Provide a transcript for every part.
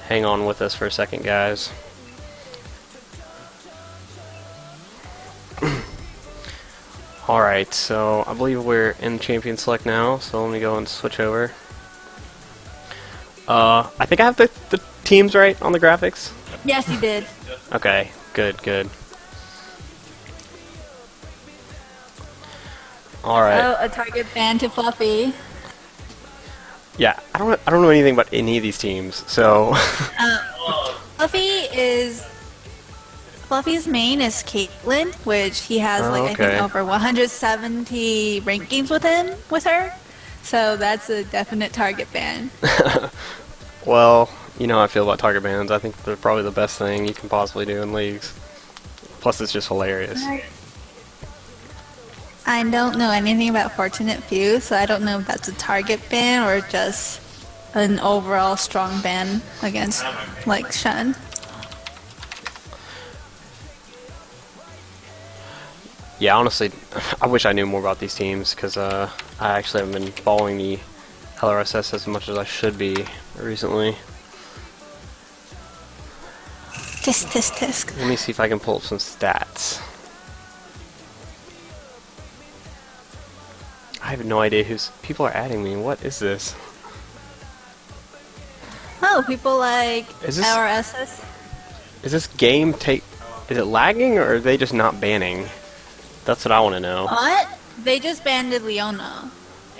hang on with us for a second, guys. Alright, so I believe we're in Champion Select now, so let me go and switch over. I think I have the teams right on the graphics? Yes, you did. Okay, good, good. Alright. Oh, a target ban to Fluffy. Yeah, I don't know anything about any of these teams, so Fluffy's main is Caitlyn, which he has I think over 170 rankings with her. So that's a definite target ban. well, you know how I feel about target bans. I think they're probably the best thing you can possibly do in leagues. Plus, it's just hilarious. I don't know anything about Fortunate Few, so I don't know if that's a target ban or just an overall strong ban against, like, Shen. Yeah, honestly, I wish I knew more about these teams, because I actually haven't been following the LRSS as much as I should be recently. Tisk, tisk, tisk. Let me see if I can pull up some stats. I have no idea who's... People are adding me. What is this? Oh, people like Is this... LRSS. Is this game Is it lagging, or are they just not banning? That's what I want to know. What? They just banned Leona.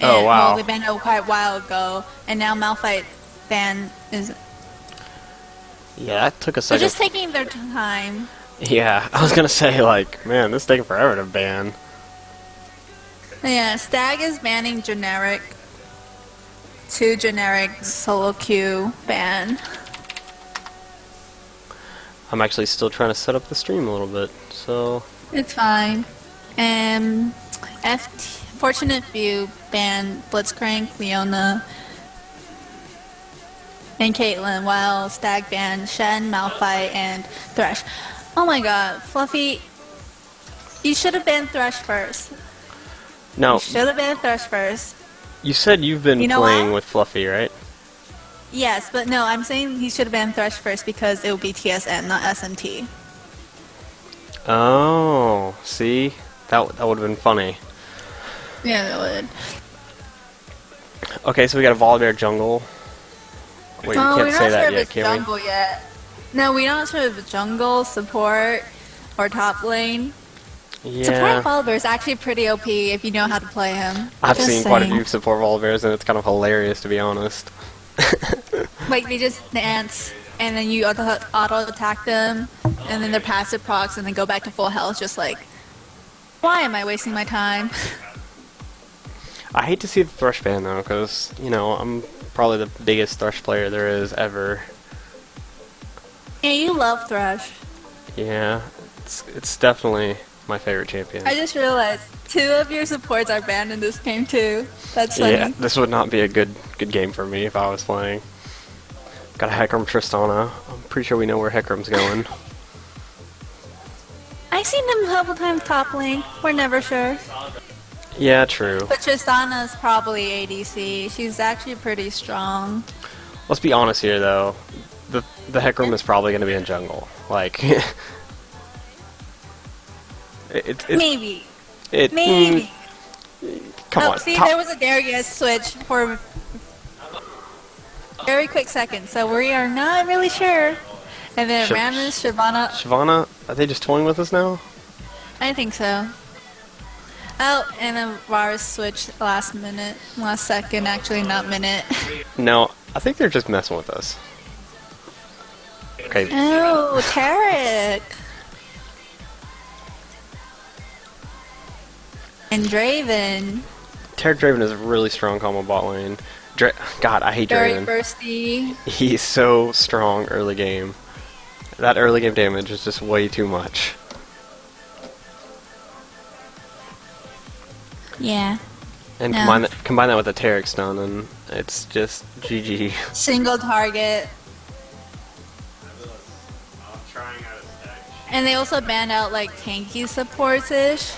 Oh, wow. Well, they banned it quite a while ago, and now Malphite ban is... Yeah, that took a They're second. just taking their time. Yeah, I was gonna say, like, man, this is taking forever to ban. Yeah, STAG is banning generic. 2 generic solo queue ban. I'm actually still trying to set up the stream a little bit, so... It's fine. And Fortunate Few ban Blitzcrank, Leona, and Caitlyn, while STAG banned Shen, Malphite, and Thresh. Oh my god, Fluffy, you should have banned Thresh first. No. You should have banned Thresh first. You said you've been playing with Fluffy, right? Yes, but no, I'm saying he should have banned Thresh first because it would be TSN, not SMT. Oh, see? That would have been funny. Yeah, it would. Okay, so we got a Volibear jungle. Wait, you can't say that yet, can we? Jungle yet. No, we're not sure if it's jungle, support, or top lane. Yeah. Support Volibear is actually pretty OP if you know how to play him. I've seen quite a few support Volibears, and it's kind of hilarious, to be honest. Like, they just dance, and then you auto-attack them, and then their passive procs, and then go back to full health, just like, why am I wasting my time? I hate to see the Thresh ban, though, because, you know, I'm probably the biggest Thresh player there is ever. Yeah, you love Thresh. Yeah, it's definitely my favorite champion. I just realized 2 of your supports are banned in this game too. That's funny. Yeah, this would not be a good game for me if I was playing. Got a Hecarim Tristana. I'm pretty sure we know where Hecarim's going. I've seen him a couple times top lane. We're never sure. Yeah, true. But Tristana's probably ADC. She's actually pretty strong. Let's be honest here, though. The Hecarim is probably going to be in jungle. Like, maybe. Maybe. Come on. See, there was a Darius switch for a very quick second, so we are not really sure. And then Rammus, Shyvana. Shyvana, are they just toying with us now? I think so. Oh, and then Varus switched last second, actually, not minute. No, I think they're just messing with us. Okay. Oh, Tarek! And Draven. Tarek Draven is a really strong combo bot lane. God, I hate Draven. Very bursty. He's so strong early game. That early game damage is just way too much. Yeah. And combine that with a Tarek stun, and it's just GG. Single target. And they also banned out like tanky supports-ish.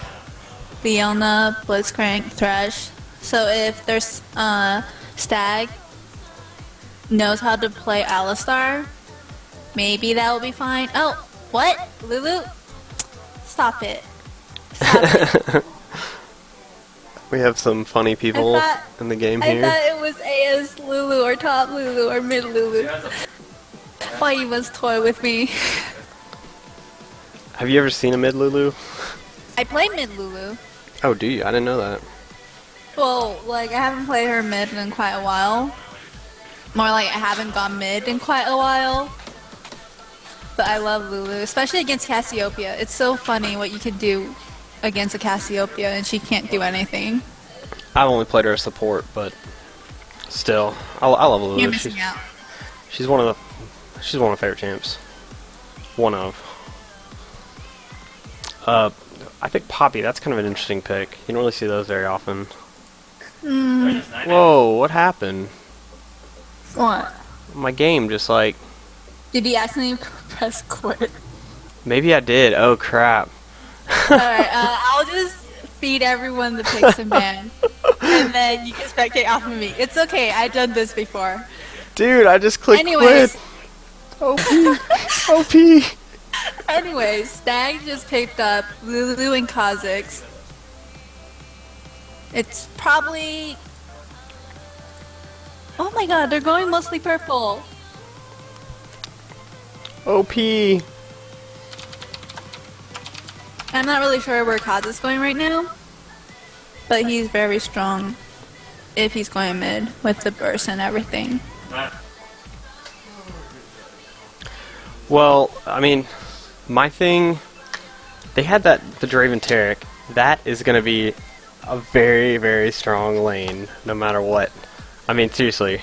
Leona, Blitzcrank, Thresh. So if there's Stag knows how to play Alistar, maybe that will be fine. Oh, what? Lulu? Stop it. Stop it. We have some funny people in the game here. I thought it was AS Lulu or top Lulu or mid Lulu. Why you must toy with me? Have you ever seen a mid Lulu? I play mid Lulu. Oh, do you? I didn't know that. Well, like, I haven't played her mid in quite a while. More like I haven't gone mid in quite a while. But I love Lulu, especially against Cassiopeia. It's so funny what you can do against a Cassiopeia and she can't do anything. I've only played her as support, but still, I love Lulu. You're missing out. She's one of my favorite champs. One of. I think Poppy. That's kind of an interesting pick. You don't really see those very often. Whoa! What happened? What? My game just like. Did you accidentally press quit? Maybe I did. Oh crap. Alright, I'll just feed everyone the picks and ban. And then you can spectate off of me. It's okay, I've done this before. Dude, I just clicked Anyways. quit. OP. OP. Anyways, Stag just picked up Lulu and Kha'Zix. It's probably... Oh my god, they're going mostly purple. OP. I'm not really sure where Kaz is going right now, but he's very strong if he's going mid with the burst and everything. Well, I mean, my thing, they had the Draven Taric. That is going to be a very, very strong lane, no matter what. I mean, seriously.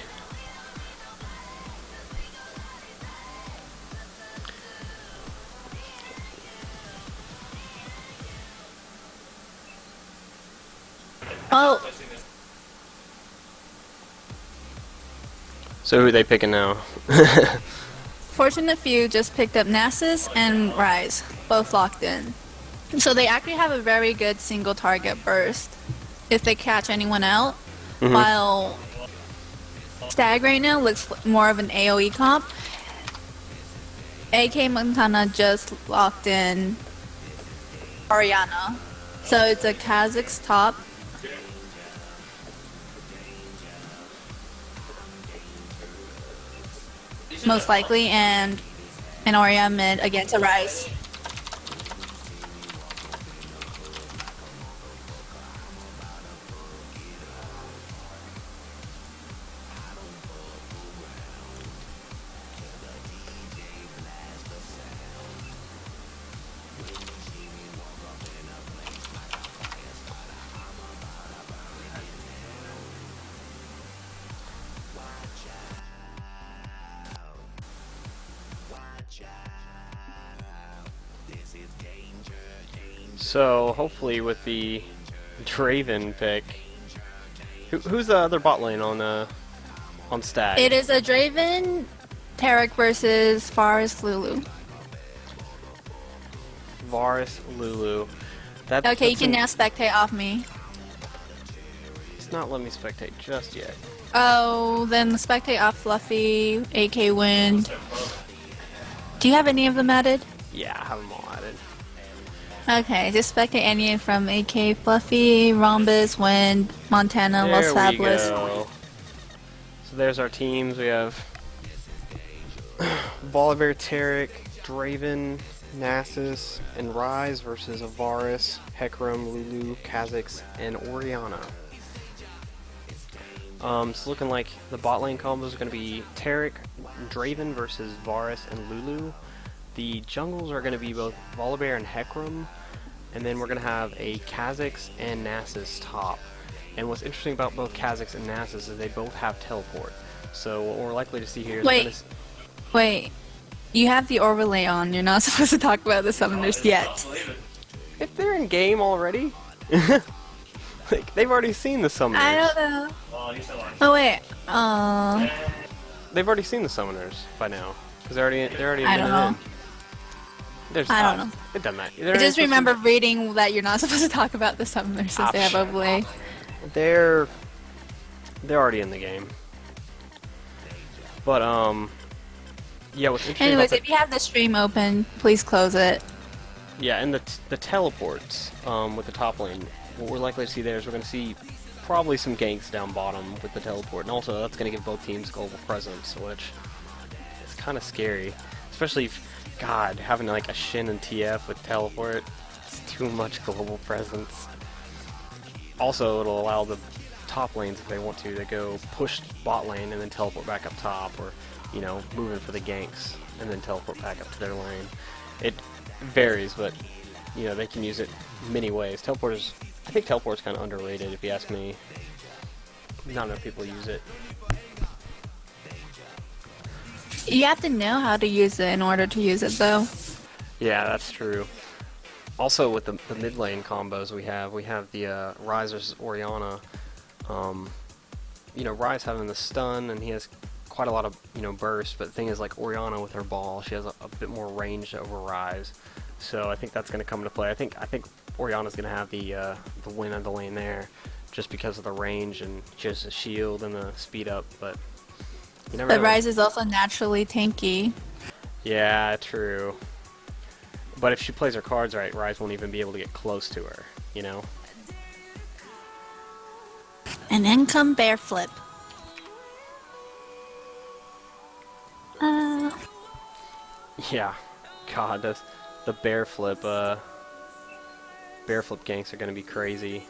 Oh, So who are they picking now? Fortunate Few just picked up Nasus and Rise, both locked in. So they actually have a very good single target burst if they catch anyone out, while Stag right now looks more of an AoE comp. AK Montana just locked in Oriana. So it's a Kha'Zix top. Most likely, and an Oriana mid against a Rise. So hopefully with the Draven pick, who's the other bot lane on Stag? It is a Draven Taric versus Varus Lulu. Varus Lulu. Okay, you can now spectate off me. It's not letting me spectate just yet. Oh, then the spectate off Fluffy, AK Wind. Do you have any of them added? Yeah, I have them all added. Okay, just spectate any from AK Fluffy, Rhombus, Wind, Montana, Los There we Fabulous. go. So there's our teams. We have Volibear, Taric, Draven, Nasus, and Rise versus Varus, Hecarim, Lulu, Kha'Zix, and Oriana. It's looking like the bot lane combos are going to be Taric, Draven versus Varus and Lulu. The jungles are going to be both Volibear and Hecarim, and then we're going to have a Kha'Zix and Nasus top. And what's interesting about both Kha'Zix and Nasus is they both have teleport. So what we're likely to see here is Wait, you have the overlay on. You're not supposed to talk about the summoners yet. if they're in game already, like they've already seen the summoners. I don't know. Oh wait, They've already seen the summoners by now because they're already. I don't know. I don't know. They've done that. I just remember reading that you're not supposed to talk about the summoners since they have overlay. They're already in the game. But Yeah, what's interesting Anyways, about if you have the stream open, please close it. yeah, and the teleports with the top lane, what we're likely to see there is we're going to see probably some ganks down bottom with the teleport, and also that's going to give both teams global presence, which is kind of scary. Especially if, God, having like a Shin and TF with teleport, it's too much global presence. Also, it'll allow the top lanes, if they want to go push bot lane and then teleport back up top, or, you know, moving for the ganks and then teleport back up to their lane. It varies, but, you know, they can use it many ways. I think teleport's kind of underrated, if you ask me. Not enough people use it. You have to know how to use it in order to use it, though. Yeah, that's true. Also, with the mid lane combos we have the Ryze versus Orianna. You know, Ryze having the stun, and he has quite a lot of, you know, burst, but the thing is, like, Orianna with her ball, she has a bit more range over Ryze. So I think that's going to come into play. I think Orianna's going to have the win of the lane there, just because of the range and just the shield and the speed up, but you never know. Ryze is also naturally tanky. Yeah, true. But if she plays her cards right, Ryze won't even be able to get close to her, you know? And then come bear flip. Yeah. God, the bear flip ganks are going to be crazy.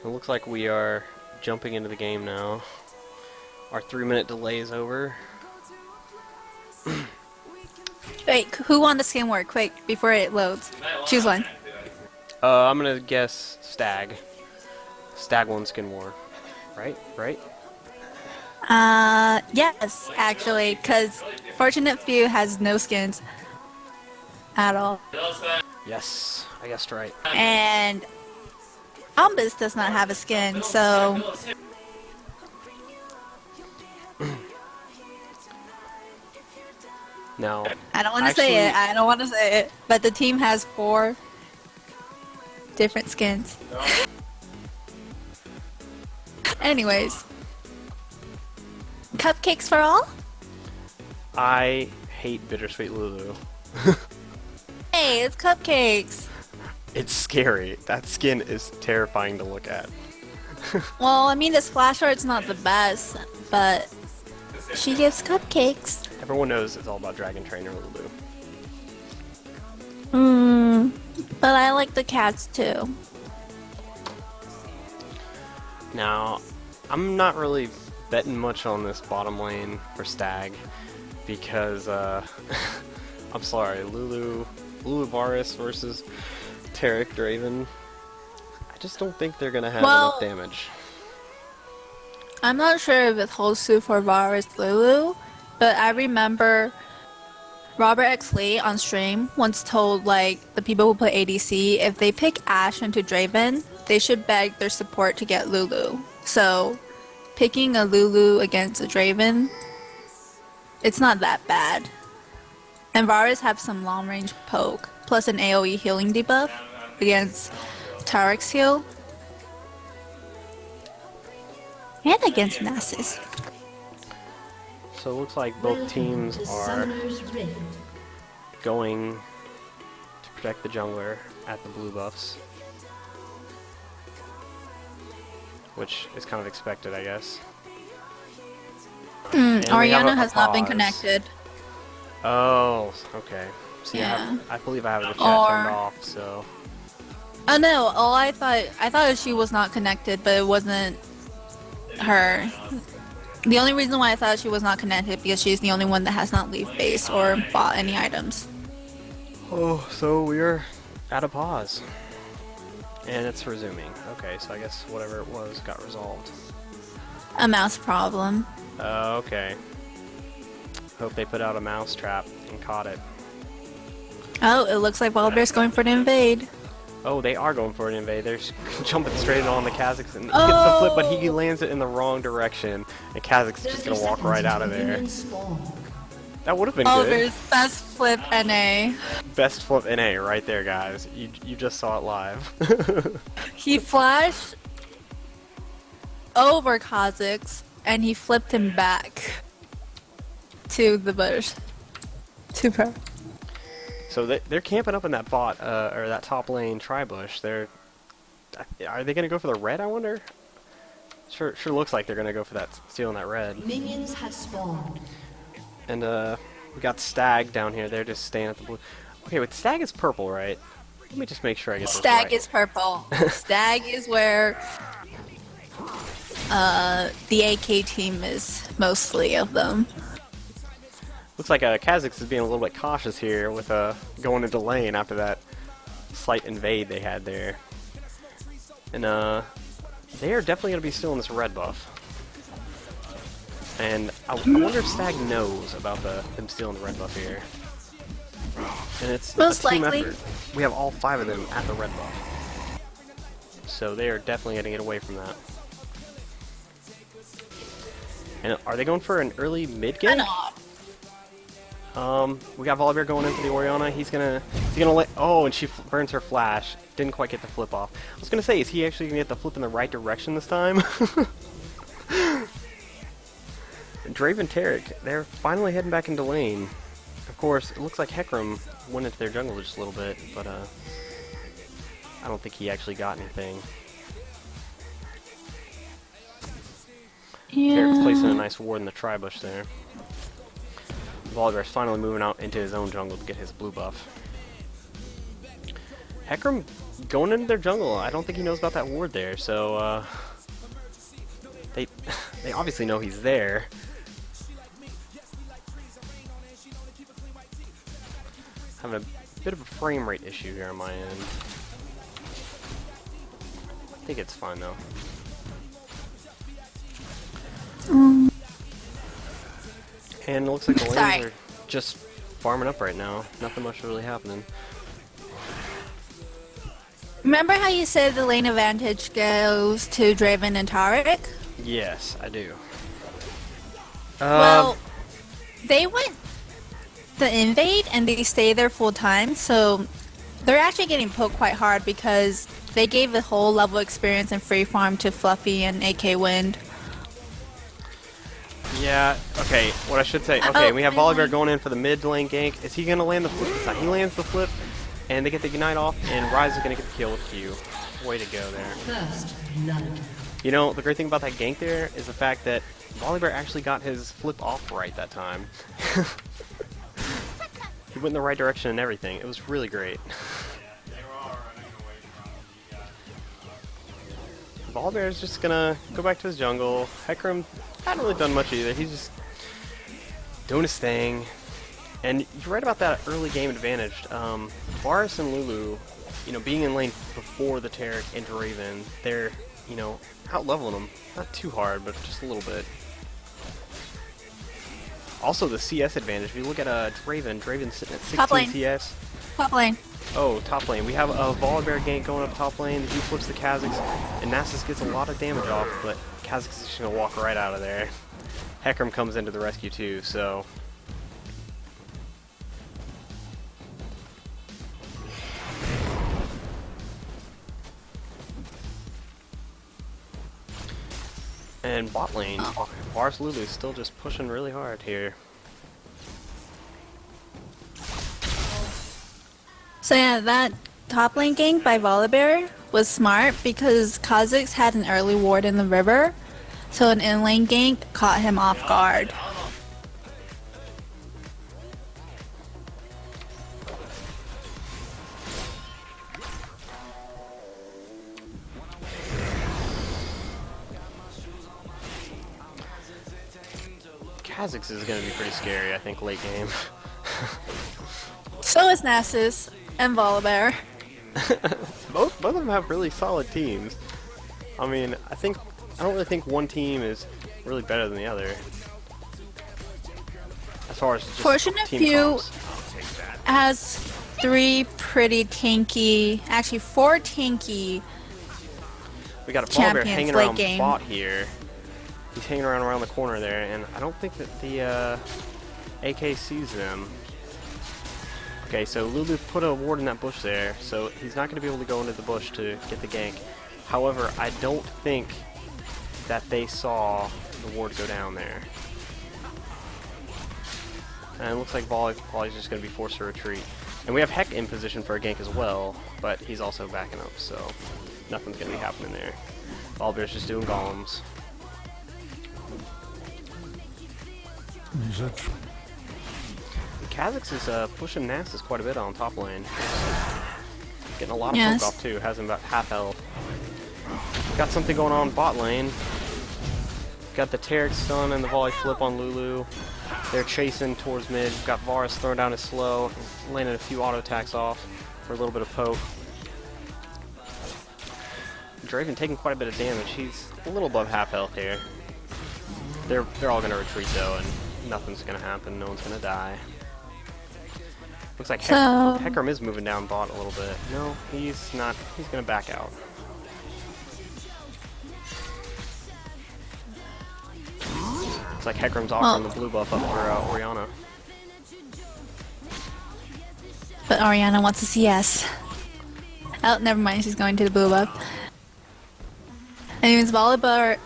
It looks like we are jumping into the game now. Our 3-minute delay is over. Wait, who won the skin war? Quick, before it loads. Choose one. I'm gonna guess Stag. Stag won Skin War. Right? Yes, actually, because Fortunate Few has no skins at all. Yes, I guessed right. And Bombus does not have a skin, so... Now, I don't want to say it, but the team has 4 different skins. Anyways. Cupcakes for all? I hate Bittersweet Lulu. Hey, it's cupcakes. It's scary. That skin is terrifying to look at. Well, I mean, the splash art's not the best, but she gives cupcakes. Everyone knows it's all about Dragon Trainer Lulu. But I like the cats too. Now, I'm not really betting much on this bottom lane for Stag because, I'm sorry, Lulu Varus versus Taric Draven. I just don't think they're gonna have enough damage. I'm not sure if it holds true for Varus Lulu, but I remember Robert X. Lee on stream once told, like, the people who play ADC, if they pick Ashe into Draven, they should beg their support to get Lulu. So, picking a Lulu against a Draven, it's not that bad. And Varus have some long-range poke, plus an AoE healing debuff against Taric's heal. And against Nasus. So it looks like both teams are going to protect the jungler at the blue buffs. Which is kind of expected, I guess. Orianna has not been connected. Oh, okay. See, Yeah. I believe I have the chat turned off, so... Oh no, I thought she was not connected, but it wasn't her. The only reason why I thought she was not connected because she's the only one that has not leave base or bought any items. Oh, so we're at a pause. And it's resuming. Okay, so I guess whatever it was got resolved. A mouse problem. Okay. Hope they put out a mouse trap and caught it. Oh, it looks like Wildbear's going for the invade. Oh, they are going for an invade. They're jumping straight on the Kha'Zix, and he gets the flip, but he lands it in the wrong direction, and Kha'Zix is just gonna walk right out of there. That would have been good. Wildbear's best flip NA. Best flip NA right there, guys. You just saw it live. He flashed over Kha'Zix, and he flipped him back. to the bush. Super. So they're camping up in that bot, or that top lane tri-bush. Are they gonna go for the red, I wonder? Sure looks like they're gonna go for that, stealing that red. Minions have spawned. And we got Stag down here. They're just staying at the blue. Okay, with Stag is purple, right? Let me just make sure I get this Stag right. is purple. Stag is where the AK team is mostly of them. Looks like Kha'Zix is being a little bit cautious here with going into lane after that slight invade they had there. And they are definitely going to be stealing this red buff. And I wonder if Stag knows about them stealing the red buff here. And it's most a team likely. effort. We have all 5 of them at the red buff. So they are definitely going to get away from that. And are they going for an early mid game? We got Volibear going in for the Orianna. He's gonna let. Oh, and she burns her flash. Didn't quite get the flip off. I was gonna say, is he actually gonna get the flip in the right direction this time? Draven Taric, they're finally heading back into lane. Of course, it looks like Hecarim went into their jungle just a little bit, but I don't think he actually got anything. Yeah. Taric placing a nice ward in the tri-bush there. Volibear's finally moving out into his own jungle to get his blue buff. Hecarim going into their jungle. I don't think he knows about that ward there, so they obviously know he's there. Having a bit of a frame rate issue here on my end. I think it's fine though. And it looks like the lanes are just farming up right now. Nothing much really happening. Remember how you said the lane advantage goes to Draven and Taric? Yes, I do. Well, they went the invade and they stay there full time, so they're actually getting poked quite hard because they gave the whole level experience and free farm to Fluffy and AK Wind. Yeah, okay, what I should say, okay, we have Volibear going in for the mid lane gank. Is he going to land the flip this time? He lands the flip, and they get the Ignite off, and Ryze is going to get the kill with Q. Way to go there. First blood. You know, the great thing about that gank there is the fact that Volibear actually got his flip off right that time. He went in the right direction and everything. It was really great. Volibear's just gonna go back to his jungle. Hecarim hadn't really done much either. He's just doing his thing. And you're right about that early game advantage. Varus and Lulu, you know, being in lane before the Taric and Draven, they're, you know, out-leveling them. Not too hard, but just a little bit. Also the CS advantage. If you look at Draven's sitting at 16 CS. Top lane. Oh, top lane. We have a Volibear gank going up top lane. He flips the Kha'Zix, and Nasus gets a lot of damage off, but Kha'Zix is just going to walk right out of there. Hecarim comes into the rescue too, so... And bot lane, Varus Lulu is still just pushing really hard here. So yeah, that top lane gank by Volibear was smart because Kha'Zix had an early ward in the river, so an in-lane gank caught him off guard. Kha'Zix is going to be pretty scary, I think, late game. So is Nasus and Volibear. both of them have really solid teams. I mean, I don't really think one team is really better than the other. As far as just Fortunate team Few comps. has 3 pretty tanky, actually 4 tanky. We got a Volibear champions hanging late around game. bot here. He's hanging around the corner there, and I don't think that the AK sees them. Okay, so Lulu put a ward in that bush there, so he's not going to be able to go into the bush to get the gank. However, I don't think that they saw the ward go down there. And it looks like Volley's just going to be forced to retreat. And we have Heck in position for a gank as well, but he's also backing up, so nothing's going to be happening there. Volibear's just doing golems. Kha'Zix is pushing Nasus quite a bit on top lane. Getting a lot of poke off too, has him about half health. Got something going on bot lane. Got the Taric stun and the volley flip on Lulu. They're chasing towards mid. Got Varus throwing down his slow, landing a few auto attacks off for a little bit of poke. Draven taking quite a bit of damage. He's a little above half health here. They're all gonna retreat though, and nothing's gonna happen. No one's gonna die. Looks like Hecarim is moving down bot a little bit. No, he's not. He's gonna back out. Looks like Hecarim's offering the blue buff up for Orianna. But Orianna wants a CS. Oh, never mind. She's going to the blue buff. Anyways, Volibear's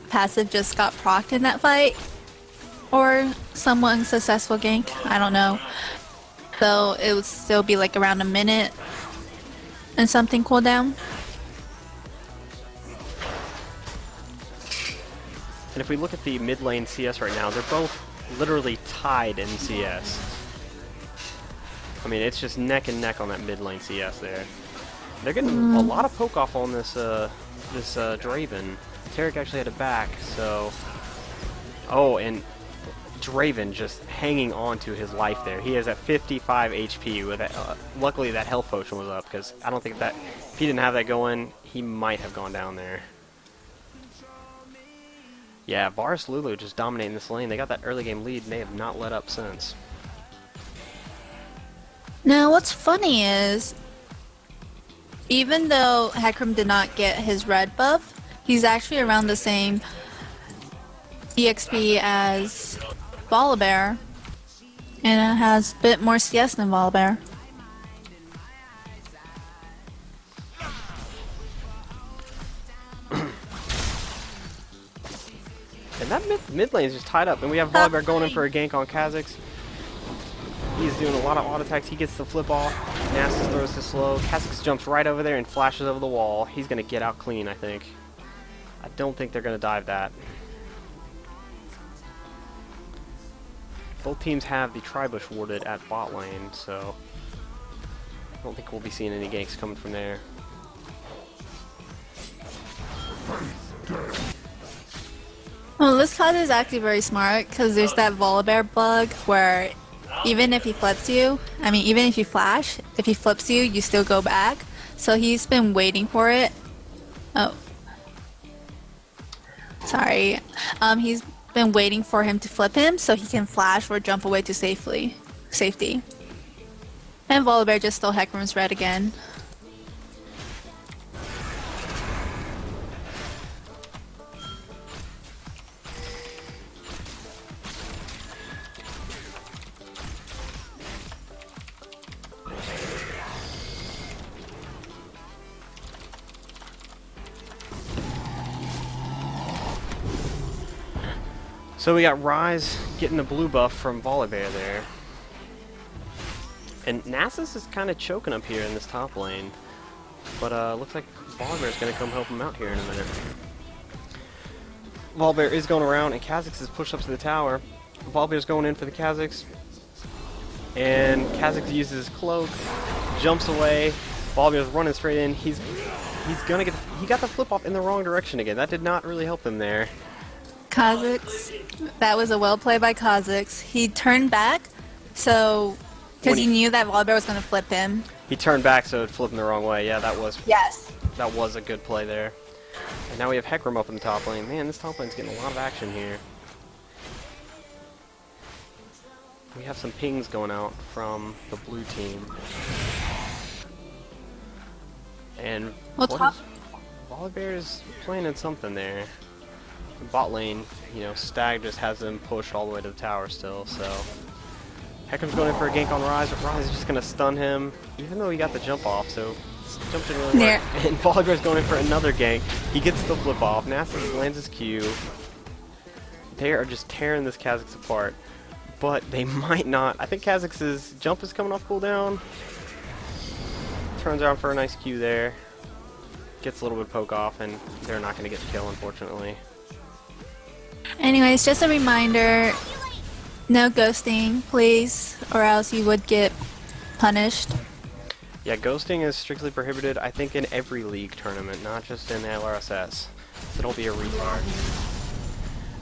passive just got procced in that fight. Or some unsuccessful gank. I don't know. So it would still be like around a minute and something cooldown. And if we look at the mid lane CS right now, they're both literally tied in CS. I mean, it's just neck and neck on that mid lane CS there. They're getting a lot of poke off on this Draven. Taric actually had a back, so... Oh, and Draven just hanging on to his life there. He is at 55 HP. With luckily that health potion was up, because I don't think if he didn't have that going, he might have gone down there. Yeah, Varus Lulu just dominating this lane. They got that early game lead, and they have not let up since. Now, what's funny is, even though Hecarim did not get his red buff, he's actually around the same EXP as Volibear, and it has a bit more CS than Volibear. And that mid lane is just tied up, and we have Volibear going in for a gank on Kha'Zix. He's doing a lot of auto attacks. He gets the flip off. Nasus throws his slow. Kha'Zix jumps right over there and flashes over the wall. He's going to get out clean, I think. I don't think they're going to dive that. Both teams have the Tribush warded at bot lane, so I don't think we'll be seeing any ganks coming from there. Well, this card is actually very smart, because there's that Volibear bug where even if he flips you, even if you flash, if he flips you, you still go back. So he's been waiting for it. Oh. Sorry. He's been waiting for him to flip him so he can flash or jump away to safety. And Volibear just stole Hecarim's red again. So we got Ryze getting the blue buff from Volibear there. And Nasus is kind of choking up here in this top lane. But looks like Volibear is going to come help him out here in a minute. Volibear is going around, and Kha'Zix is pushed up to the tower. Volibear is going in for the Kha'Zix. And Kha'Zix uses his cloak, jumps away. Volibear is running straight in. He's going to get... He got the flip off in the wrong direction again. That did not really help him there. Kha'Zix, that was a well play by Kha'Zix. He turned back, so because he knew that Volibear was going to flip him. He turned back, so it flipped him the wrong way. Yeah, that was a good play there. And now we have Hecarim up in the top lane. Man, this top lane's getting a lot of action here. We have some pings going out from the blue team. And Volibear is planning something there. Bot lane, Stag just has them pushed all the way to the tower still, so... Hecarim's going in for a gank on Ryze, but Ryze is just going to stun him, even though he got the jump off, so... Jumped in really well. And Volibear's going in for another gank. He gets the flip off. Nasus lands his Q. They are just tearing this Kha'Zix apart. But they might not. I think Kha'Zix's jump is coming off cooldown. Turns around for a nice Q there. Gets a little bit of poke off, and they're not going to get the kill, unfortunately. Anyways, just a reminder, no ghosting, please, or else you would get punished. Yeah, ghosting is strictly prohibited, I think, in every league tournament, not just in LRSS. So don't be a retard.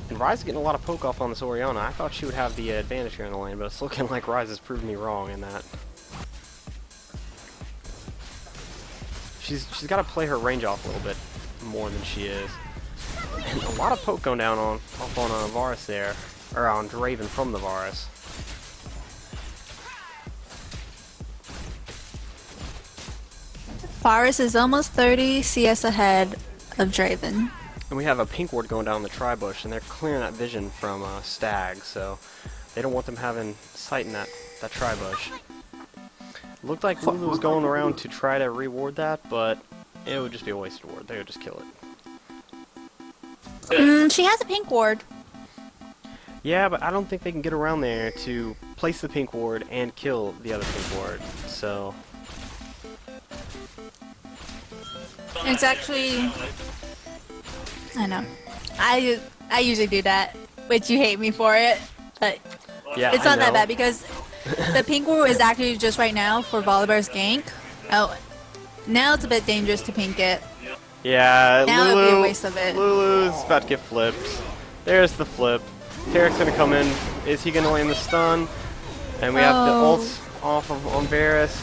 And Ryze is getting a lot of poke off on this Orianna. I thought she would have the advantage here in the lane, but it's looking like Ryze has proved me wrong in that. She's got to play her range off a little bit more than she is. And a lot of poke going down off on Varus there, or on Draven from the Varus. Varus is almost 30 CS ahead of Draven. And we have a pink ward going down the tri-bush, and they're clearing that vision from STAG, so they don't want them having sight in that tri-bush. Looked like Lulu was going around to try to reward that, but it would just be a wasted ward. They would just kill it. She has a pink ward. Yeah, but I don't think they can get around there to place the pink ward and kill the other pink ward, so... It's actually... I know. I usually do that, but you hate me for it. But yeah, it's not that bad because the pink ward is actually just right now for Volibear's gank. Oh, now it's a bit dangerous to pink it. Yeah, now Lulu, it would be a waste of it. Lulu's about to get flipped. There's the flip. Tarek's gonna come in. Is he gonna land the stun? And we have the ults off on Varus.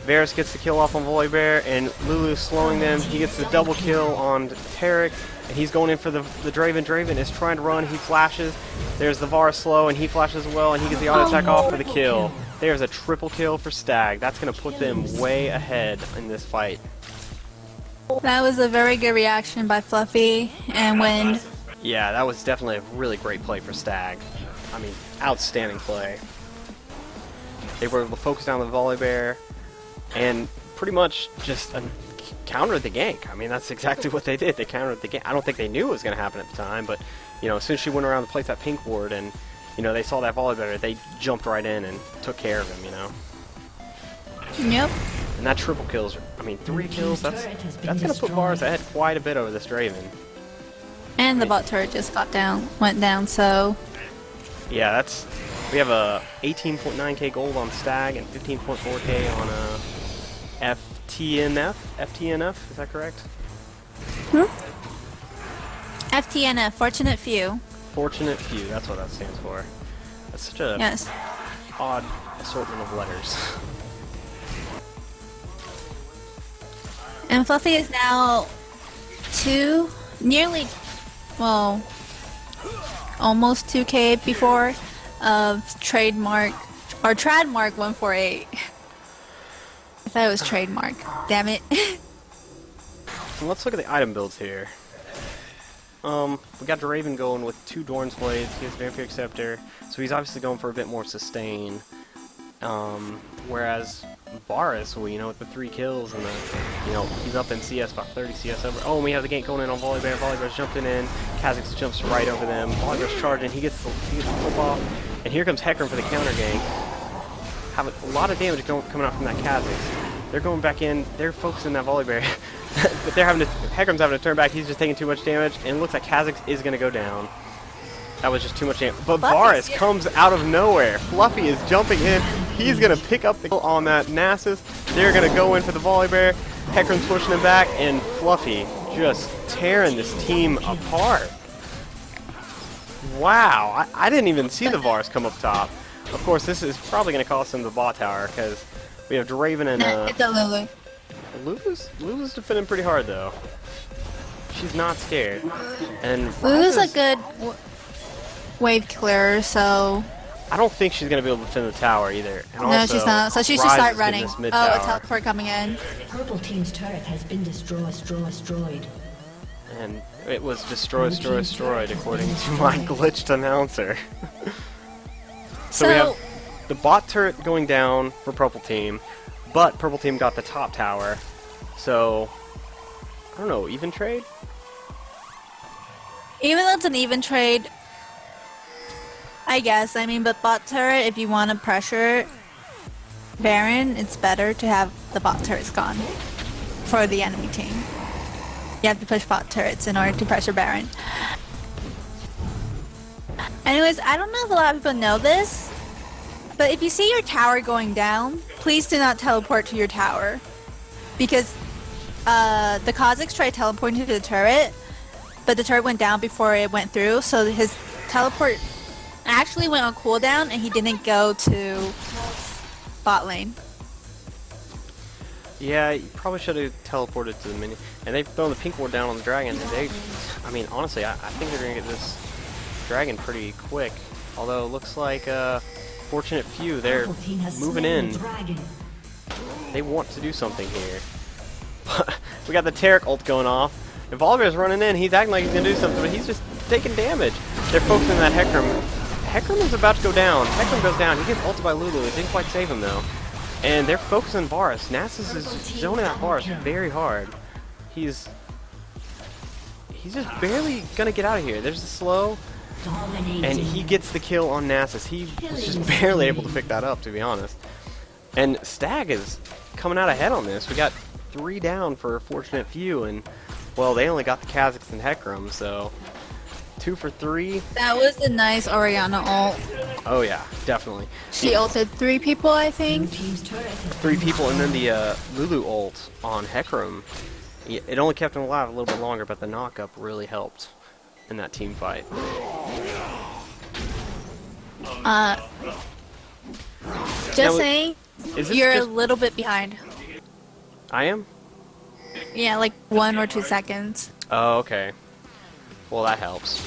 Varus gets the kill off on Volibear, and Lulu's slowing them. He gets the double kill on Tarek, and he's going in for the Draven. Draven is trying to run. He flashes. There's the Varus slow, and he flashes as well, and he gets the auto attack off for the kill. There's a triple kill for Stag. That's going to put them way ahead in this fight. That was a very good reaction by Fluffy and Wind. Yeah, that was definitely a really great play for Stag. I mean, outstanding play. They were able to focus down the Volibear and pretty much just countered the gank. I mean, that's exactly what they did. They countered the gank. I don't think they knew it was going to happen at the time, but, you know, as soon as she went around to place that pink ward and, you know, they saw that Volibear, they jumped right in and took care of him, you know. Yep. And that triple kills, I mean, 3 kills, that's going to put Varus ahead quite a bit over this Draven. And the bot turret just went down, so... Yeah, we have a 18.9k gold on Stag and 15.4k on FTNF? FTNF, is that correct? FTNF, Fortunate Few. Fortunate Few, that's what that stands for. That's such a odd assortment of letters. And Fluffy is now almost 2k before of trademark, or Tradmark 148. I thought it was trademark. Damn it. So let's look at the item builds here. We got Draven going with 2 Dorn's Blades, he has Vampiric Scepter, so he's obviously going for a bit more sustain. Whereas Varus, well, you know, with the 3 kills and the, you know, he's up in CS, about 30 CS over. Oh, and we have the gank going in on Volibear. Volibear's jumping in. Kha'Zix jumps right over them. Volibear's charging. He gets the flip off. And here comes Hecarim for the counter gank. Have a lot of damage coming out from that Kha'Zix. They're going back in. They're focusing that Volibear. But Hecarim's having to turn back. He's just taking too much damage. And it looks like Kha'Zix is going to go down. That was just too much damage. But Varus comes out of nowhere. Fluffy is jumping in. He's going to pick up the kill on that Nasus. They're going to go in for the Volibear. Hecarim's pushing him back, and Fluffy just tearing this team apart. Wow, I didn't even see the Varus come up top. Of course, this is probably going to cost him the bot tower, because we have Draven and... It's a Lulu. Lulu's defending pretty hard, though. She's not scared. And Lulu's a good wave clearer, so... I don't think she's going to be able to defend the tower either. And no, also, she's not. So she should Ryze start is running. getting this Oh, mid it's tower. teleport coming in. Purple team's turret has been destroyed. And it was destroyed according to my glitched announcer. So we have the bot turret going down for purple team, but purple team got the top tower. So I don't know, even trade? Even though it's an even trade, I guess. I mean, but bot turret, if you want to pressure Baron, it's better to have the bot turrets gone for the enemy team. You have to push bot turrets in order to pressure Baron. Anyways, I don't know if a lot of people know this, but if you see your tower going down, please do not teleport to your tower. Because the Kha'Zix tried teleporting to the turret, but the turret went down before it went through, so his teleport actually went on cooldown and he didn't go to bot lane. Yeah, you probably should have teleported to the minion. And they've thrown the pink ward down on the dragon, and they, I mean, honestly, I think they're going to get this dragon pretty quick. Although it looks like fortunate few, they're moving in. They want to do something here. We got the Taric ult going off. If Volibear's running in, he's acting like he's going to do something, but he's just taking damage. They're focusing on that Hecarim. Hecarim is about to go down. Hecarim goes down. He gets ulted by Lulu. It didn't quite save him, though. And they're focusing on Varus. Nasus is zoning out Varus very hard. He's just barely going to get out of here. There's the slow. And he gets the kill on Nasus. He was just barely able to pick that up, to be honest. And Stag is coming out ahead on this. We got 3 down for a fortunate few, and, well, they only got the Kha'Zix and Hecarim, so 2 for 3. That was a nice Orianna ult. Oh, yeah, definitely. She ulted 3 people, I think. 3 people, and then the Lulu ult on Hecarim. It only kept him alive a little bit longer, but the knock-up really helped in that team fight. Just saying, you're a just... little bit behind. I am? Yeah, like 1 or 2 seconds. Oh, okay. Well, that helps.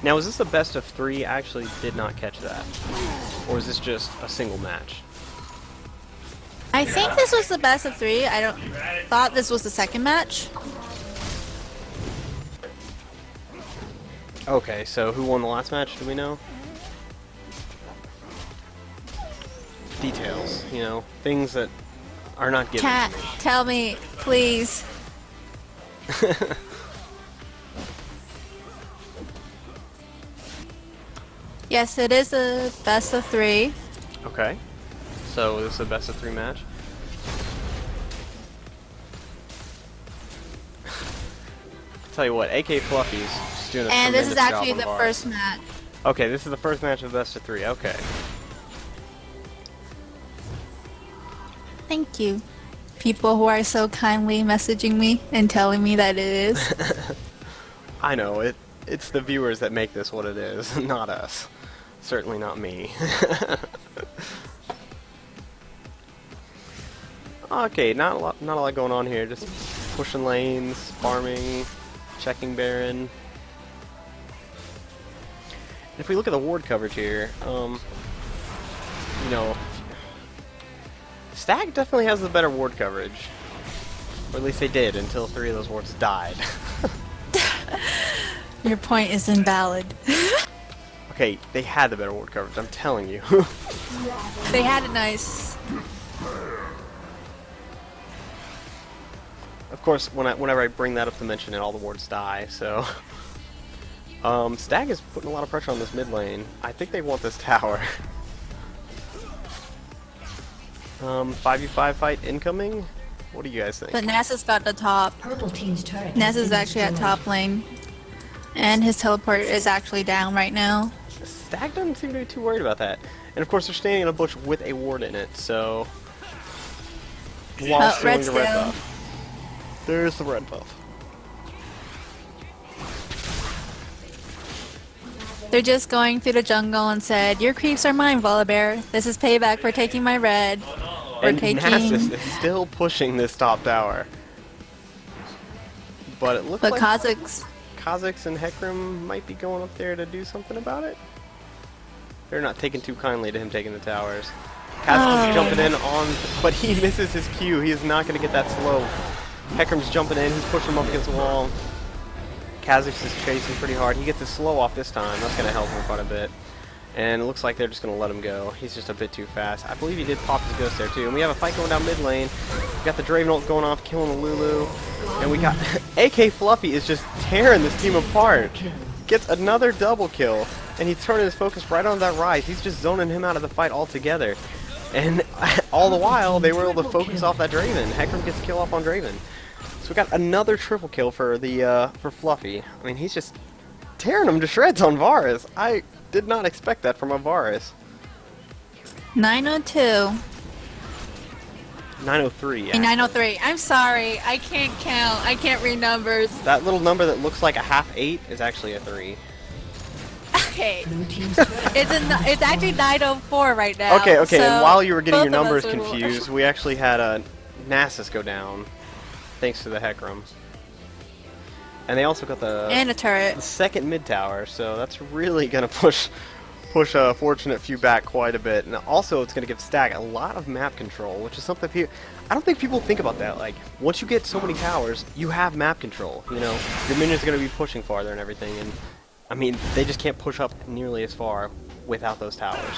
Now, is this a best of 3? I actually did not catch that. Or is this just a single match? I think this was the best of 3. I thought this was the second match. Okay, so who won the last match? Do we know? Details, you know, things that are not given. Cat, tell me, please. Yes, it is a best of 3. Okay, so this is a best of 3 match. Tell you what, AK Fluffy's just doing a And this tremendous is actually job the on first match. Okay, this is the first match of the best of 3. Okay. Thank you. People who are so kindly messaging me and telling me that it is. I know, it's the viewers that make this what it is, not us. Certainly not me. Okay, not a lot going on here. Just pushing lanes, farming, checking Baron. If we look at the ward coverage here, you know, Stag definitely has the better ward coverage. Or at least they did until 3 of those wards died. Your point is invalid. Okay, they had the better ward coverage, I'm telling you. They had a nice... Of course, whenever I bring that up to mention it, all the wards die, so... Stag is putting a lot of pressure on this mid lane. I think they want this tower. 5v5 fight incoming? What do you guys think? But Nasa's got the top. Purple team's turret. Nasa's actually at top lane. And his teleport is actually down right now. Stag doesn't seem to be too worried about that. And of course they're standing in a bush with a ward in it, so... While stealing the red buff. There's the red buff. They're just going through the jungle and said, "Your creeps are mine, Volibear. This is payback for taking my red." And Nasus is still pushing this top tower. But it looks like Kha'Zix and Hecarim might be going up there to do something about it. They're not taking too kindly to him taking the towers. Kha'Zix is jumping in on, but he misses his Q. He is not going to get that slow. Hecarim's jumping in. He's pushing him up against the wall. Kha'Zix is chasing pretty hard. He gets his slow off this time. That's going to help him quite a bit. And it looks like they're just going to let him go. He's just a bit too fast. I believe he did pop his ghost there too. And we have a fight going down mid lane. We got the Draven ult going off, killing the Lulu. And we got AK Fluffy is just tearing this team apart. gets another double kill, and he's turning his focus right on that Rise. He's just zoning him out of the fight altogether. And all the while, they were able to focus off that Draven. Hecarim gets a kill off on Draven. So we got another triple kill for the for Fluffy. I mean, he's just tearing him to shreds on Varus. I did not expect that from a Varus. 902. 903. Hey, 903. I'm sorry. I can't count. I can't read numbers. That little number that looks like a half 8 is actually a 3. Okay. It's actually 904 right now. Okay, so and while you were getting your both of numbers us would- confused, we actually had a Nasus go down, thanks to the Hecarim. And they also got And a the turret. second mid tower, so that's really gonna push a Fortunate Few back quite a bit. And also, it's gonna give STAG a lot of map control, which is something I don't think people think about that. Like, once you get so many towers, you have map control. You know, your minions are gonna be pushing farther and everything, and I mean, they just can't push up nearly as far without those towers.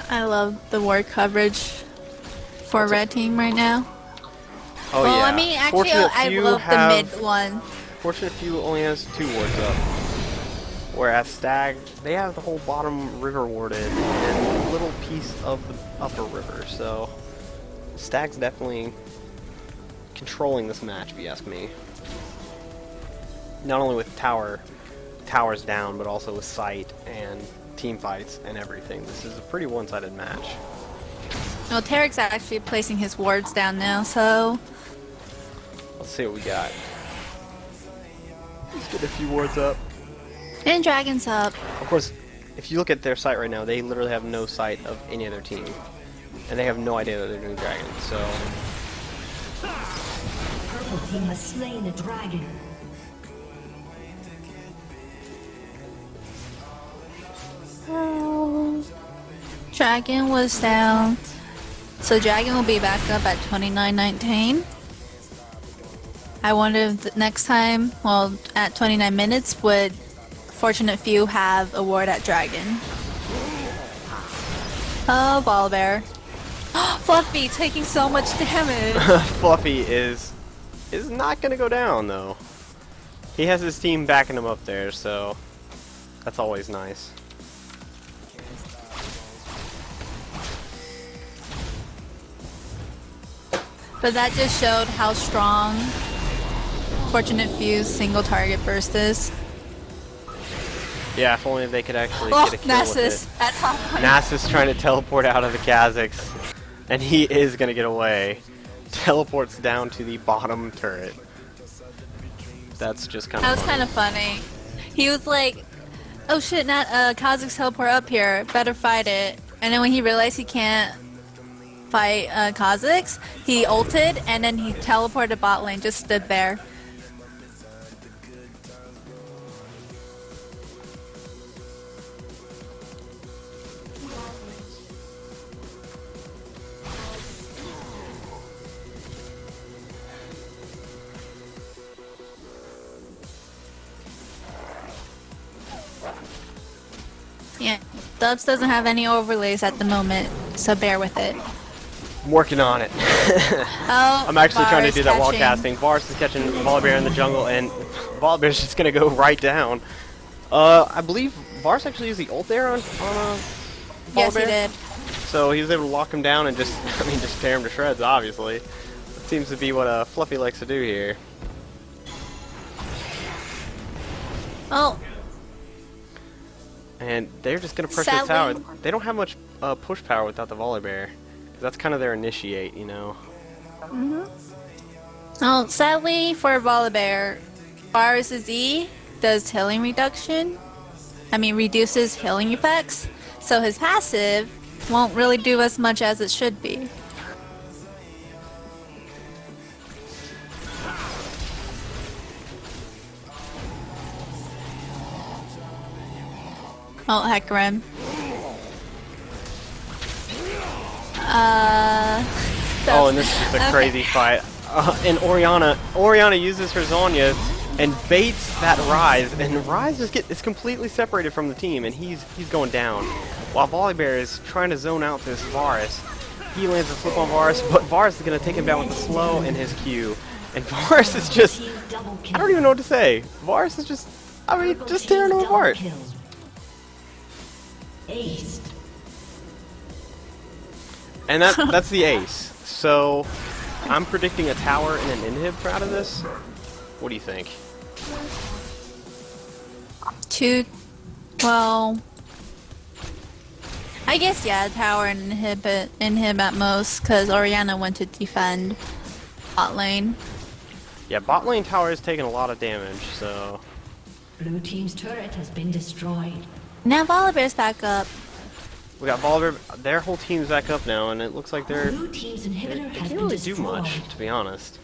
I love the war coverage for red team right now. Oh well, yeah. I mean, actually, I love the mid one. Fortunate Few only has 2 wards up, whereas STAG, they have the whole bottom river warded and a little piece of the upper river. So STAG's definitely controlling this match, if you ask me. Not only with towers down, but also with sight and team fights and everything. This is a pretty one-sided match. Well, Tarek's actually placing his wards down now, so Let's see what we got. Let's get a few wards up. and Dragon's up. Of course, if you look at their site right now, they literally have no sight of any other team. And they have no idea that they're doing Dragon, so... Purple team has slain a dragon. Dragon was down. So Dragon will be back up at 2919. I wonder if the next time, well, at 29 minutes, would Fortunate Few have a ward at Dragon? Oh, Ball Bear. Fluffy taking so much damage. Fluffy is not gonna go down though. He has his team backing him up there, so that's always nice. But that just showed how strong Fortunate Few's single target burst is. Yeah, if only they could actually Oh, get a kill with Nasus it. at top point. Nasus trying to teleport out of the Kha'Zix, and he is gonna get away. Teleports down to the bottom turret. That's just kind of. That was kind of funny. He was like, "Oh shit, not Kha'Zix teleport up here. Better fight it." And then when he realized he can't fight Kha'Zix, he ulted and then he teleported bot lane. Just stood there. Yeah, Dubs doesn't have any overlays at the moment, so bear with it. I'm working on it. Oh, I'm actually trying to Varus do that while catching. casting. Varus is catching Volibear in the jungle, and Volibear's just gonna go right down. I believe Varus actually used the ult there on Volibear. Yes, he did. So he was able to lock him down and just, I mean, just tear him to shreds, obviously. That seems to be what Fluffy likes to do here. Oh, And they're just going to pressure the tower. They don't have much push power without the Volibear. That's kind of their initiate, you know. oh, sadly for Volibear, Varus' E does healing reduction. I mean, reduces healing effects. So his passive won't really do as much as it should be. Oh, Hecarim. Oh, and this is just a crazy fight. And Orianna uses her Zhonya and baits that Rise, and Rise just is completely separated from the team, and he's going down. While Volibear is trying to zone out this Varus, He lands a flip on Varus, but Varus is going to take him down with the slow and his Q. And Varus is just... I don't even know what to say. Varus is just... I mean, just tearing him apart. Ace. And that's the ace. So, I'm predicting a tower and an inhib out of this. What do you think? Well, I guess yeah, tower and inhib at most, because Orianna went to defend bot lane. Yeah, bot lane tower is taking a lot of damage, so... Blue team's turret has been destroyed. Now Volibear's back up. We got Volibear, their whole team's back up now, and it looks like they're... Blue team's inhibitor They has can't been really destroyed. do much, to be honest.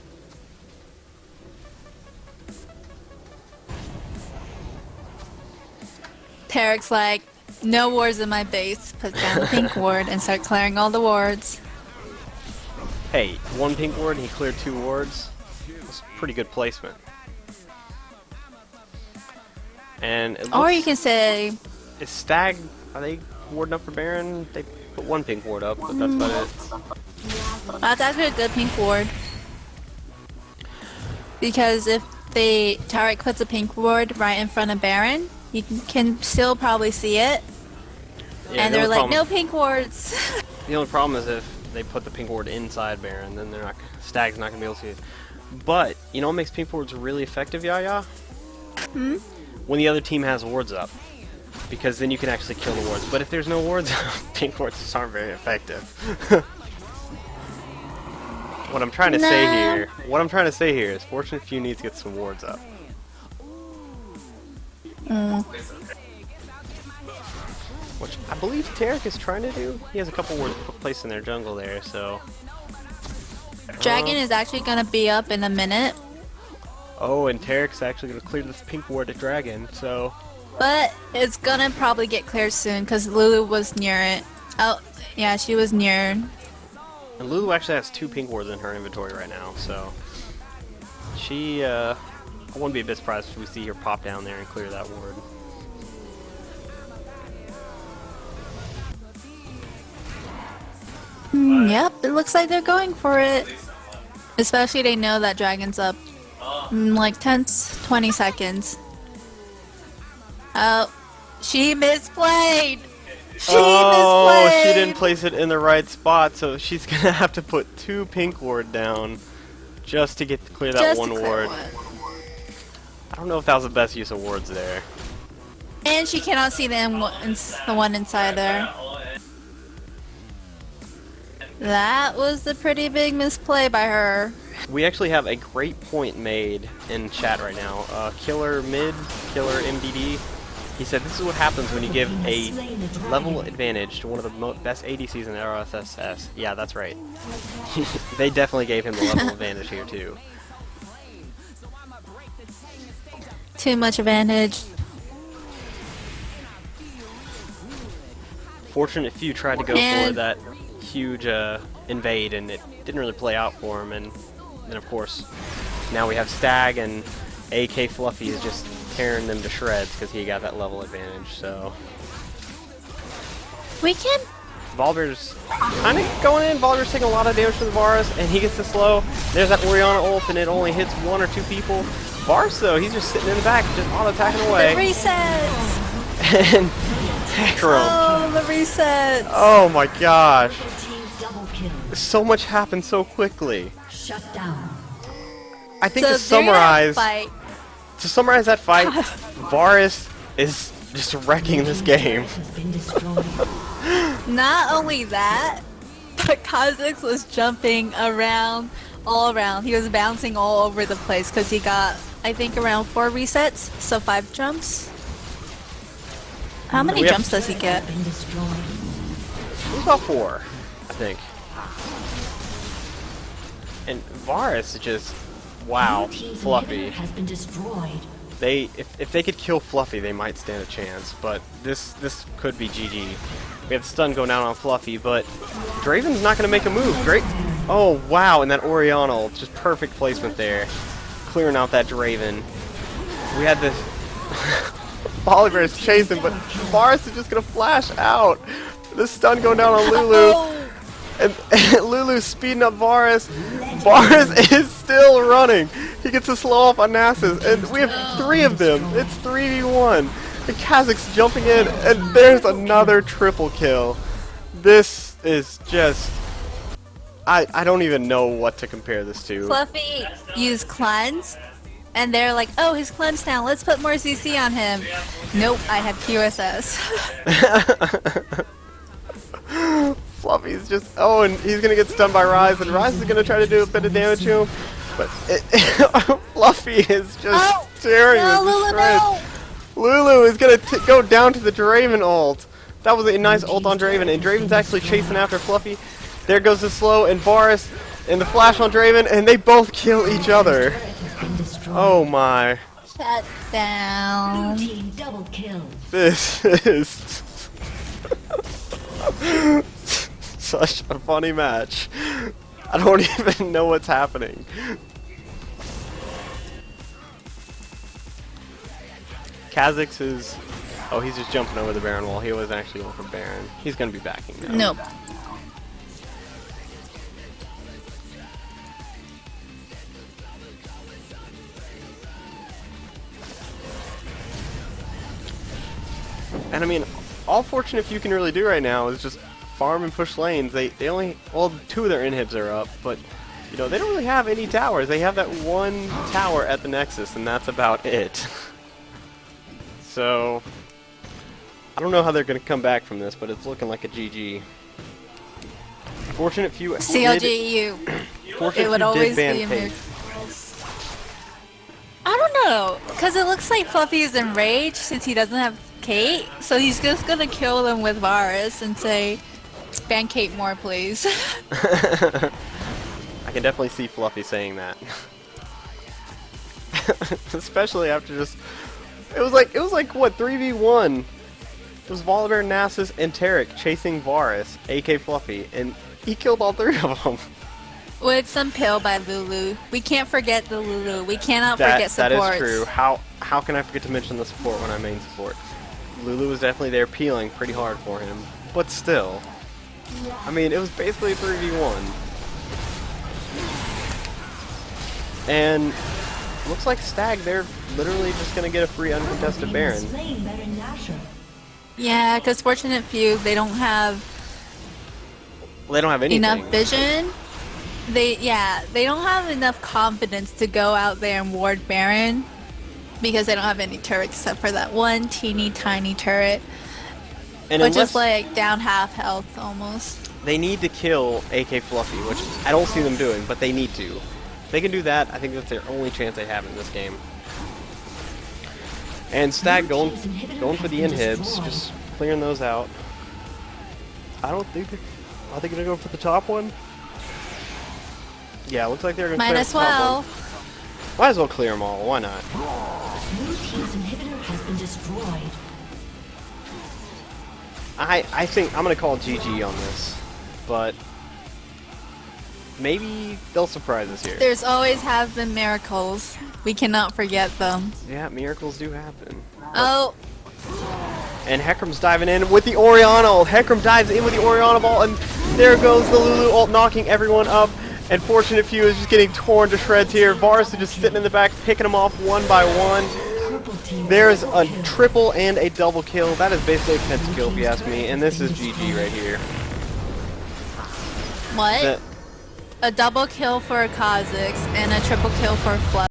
Tarek's like, no wards in my base. Put down the pink ward and start clearing all the wards. Hey, one pink ward, he cleared 2 wards. That's pretty good placement. And it looks, Or you can say, is Stag, are they warding up for Baron? They put 1 pink ward up, but that's about it. that's actually a good pink ward. Because if Tarek puts a pink ward right in front of Baron, you can still probably see it. Yeah, And the they're only like, problem- no pink wards. The only problem is if they put the pink ward inside Baron, then they're not, Stag's not gonna be able to see it. But you know what makes pink wards really effective, Yaya? Hmm? When the other team has wards up, because then you can actually kill the wards. But if there's no wards, pink wards just aren't very effective. What I'm trying to say here is Fortunate Few needs to get some wards up. Which I believe Tarek is trying to do. He has a couple wards placed in their jungle there, so. Dragon is actually gonna be up in a minute. Oh, and Tarek's actually gonna clear this pink ward at Dragon, so. But it's gonna probably get cleared soon because Lulu was near it. Oh, yeah, she was near. And Lulu actually has 2 pink wards in her inventory right now, so. She, I wouldn't be a bit surprised if we see her pop down there and clear that ward. Yep, it looks like they're going for it. Especially they know that Dragon's up in like 20 seconds. Oh, she misplayed! She misplayed! She didn't place it in the right spot, so she's gonna have to put 2 pink ward down just to get to clear that Just one to clear ward. one. I don't know if that was the best use of wards there. And she cannot see the one inside there. That was a pretty big misplay by her. We actually have a great point made in chat right now. Killer Mid, Killer MDD, he said this is what happens when you give a level advantage to one of the best ADCs in LRSS. Yeah, that's right. They definitely gave him the level advantage here too. Too much advantage. Fortunate Few tried to go for that huge invade, and it didn't really play out for him. And then, of course, now we have Stag, and AK Fluffy is just tearing them to shreds because he got that level advantage. So We can. Volibear's kind of going in. Volibear's taking a lot of damage from the Varus, and he gets the slow. There's that Orianna ult, and it only hits 1 or 2 people. Varus, though, he's just sitting in the back, just auto-attacking away. The resets! And Hecarim. Oh, the resets! Oh my gosh. Blue team double kill. So much happened so quickly. Shut down. I think So to summarize that fight, God. Varus is just wrecking this game. Has been destroyed. Not only that, but Kha'Zix was jumping around, all around. He was bouncing all over the place because he got, I think, around 4 resets, so 5 jumps. How many We have- jumps does he get? Been destroyed. It was about 4, I think. And Varus is just, wow, Blue team's Fluffy. inhibitor has been destroyed. If they could kill Fluffy, they might stand a chance. But this could be GG. We have the stun going down on Fluffy, but Draven's not going to make a move. Oh wow, and that Orianna ult, just perfect placement there, clearing out that Draven. We had this. Volibear is chasing, but Varus is just going to flash out. The stun going down on Lulu. And Lulu's speeding up Varus. Varus is still running. He gets a slow off on Nasus, and we have 3 of them. It's 3v1. And xStagx jumping in, and there's another triple kill. This is just... I don't even know what to compare this to. Fluffy used cleanse, and they're like, oh, he's cleansed now, let's put more CC on him. Nope, I have QSS. Fluffy's just... Oh, and he's gonna get stunned by Rise, and Rise is gonna try to do a bit of damage to him. But Fluffy is just tearing No, with Lulu, shreds. no! Lulu is gonna go down to the Draven ult. That was a nice ult on Draven, and Draven's actually chasing after Fluffy. There goes the slow, and Varus, and the flash on Draven, and they both kill each other. Oh my. Shut down. Blue team double kill. This is such a funny match. I don't even know what's happening. xStagx is... Oh, he's just jumping over the Baron wall. He wasn't actually going for Baron. He's going to be backing now. Nope. And I mean, all Fortunate Few can really do right now is just farm and push lanes. They only... Well, 2 of their inhibs are up, but... You know, they don't really have any towers. They have that 1 tower at the Nexus, and that's about it. So... I don't know how they're going to come back from this, but it's looking like a GG. Fortunate Few... CLGU. Fortunate It would Few always did ban be a Kate. miracle. I don't know, because it looks like Fluffy is enraged since he doesn't have Kate, so he's just gonna kill them with Varus and say, ban Kate more, please. I can definitely see Fluffy saying that. Especially after just... It was like what, 3v1? It was Volibear, Nasus, and Taric chasing Varus, AK Fluffy, and he killed all 3 of them. With some pill by Lulu. We can't forget the Lulu. We cannot forget That supports. is true. How can I forget to mention the support when I main support? Lulu was definitely there peeling pretty hard for him, but still. I mean, it was basically a 3v1. And looks like Stag, they're literally just gonna get a free uncontested Baron. Yeah, because Fortunate Few, they don't have Well, they don't have anything. enough vision. They don't have enough confidence to go out there and ward Baron because they don't have any turrets except for that one teeny tiny turret, And which unless is like down half health almost. they need to kill AK Fluffy, which I don't see them doing, but they need to. If they can do that, I think that's their only chance they have in this game. And Stag going for the inhibs, just clearing those out. Are they gonna go for the top one? Yeah, looks like they're gonna Might clear as the top well. one. Might as well clear them all. Why not? Blue team's inhibitor has been destroyed. I think I'm gonna call GG on this, but maybe they'll surprise us here. There's always have been miracles. We cannot forget them. Yeah, miracles do happen. Oh, And Hecarim's diving in with the Orianna ult. Hecarim dives in with the Orianna ball, and there goes the Lulu ult, knocking everyone up. And Fortunate Few is just getting torn to shreds here. Varus is just sitting in the back, picking them off one by one. There's a triple and a double kill. That is basically a pentakill if you ask me, and this is GG right here. what? That- A double kill for xStagx and a triple kill for Fluff.